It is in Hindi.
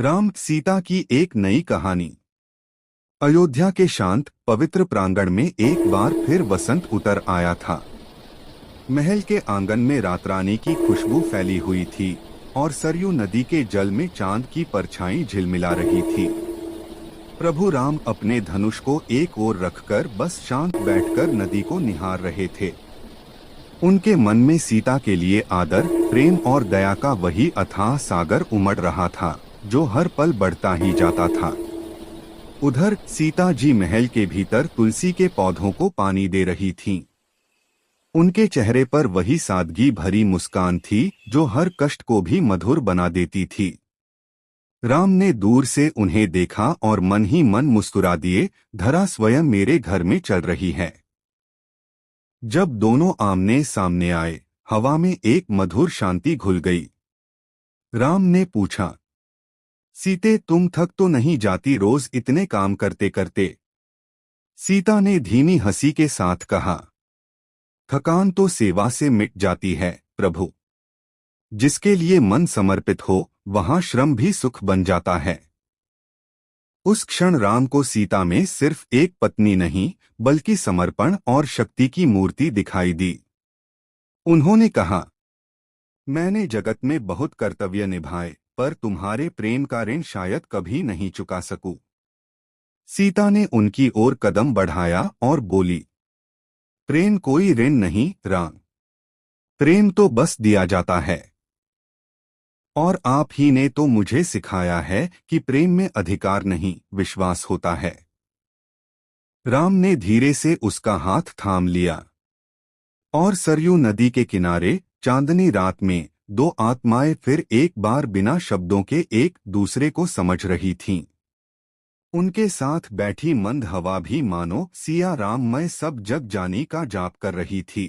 राम सीता की एक नई कहानी। अयोध्या के शांत पवित्र प्रांगण में एक बार फिर वसंत उतर आया था। महल के आंगन में रातरानी की खुशबू फैली हुई थी और सरयू नदी के जल में चांद की परछाई झिलमिला रही थी। प्रभु राम अपने धनुष को एक ओर रखकर बस शांत बैठकर नदी को निहार रहे थे। उनके मन में सीता के लिए आदर, प्रेम और दया का वही अथाह सागर उमड़ रहा था जो हर पल बढ़ता ही जाता था। उधर सीता जी महल के भीतर तुलसी के पौधों को पानी दे रही थीं। उनके चेहरे पर वही सादगी भरी मुस्कान थी जो हर कष्ट को भी मधुर बना देती थी। राम ने दूर से उन्हें देखा और मन ही मन मुस्कुरा दिए, धरा स्वयं मेरे घर में चल रही है। जब दोनों आमने सामने आए, हवा में एक मधुर शांति घुल गई। राम ने पूछा, सीते तुम थक तो नहीं जाती रोज इतने काम करते करते? सीता ने धीमी हंसी के साथ कहा, थकान तो सेवा से मिट जाती है प्रभु। जिसके लिए मन समर्पित हो वहां श्रम भी सुख बन जाता है। उस क्षण राम को सीता में सिर्फ एक पत्नी नहीं बल्कि समर्पण और शक्ति की मूर्ति दिखाई दी। उन्होंने कहा, मैंने जगत में बहुत कर्तव्य निभाए पर तुम्हारे प्रेम का ऋण शायद कभी नहीं चुका सकूं। सीता ने उनकी ओर कदम बढ़ाया और बोली, प्रेम कोई ऋण नहीं राम, प्रेम तो बस दिया जाता है। और आप ही ने तो मुझे सिखाया है कि प्रेम में अधिकार नहीं विश्वास होता है। राम ने धीरे से उसका हाथ थाम लिया और सरयू नदी के किनारे चांदनी रात में दो आत्माएं फिर एक बार बिना शब्दों के एक दूसरे को समझ रही थीं। उनके साथ बैठी मंद हवा भी मानो सिया राममय सब जग जानी का जाप कर रही थी।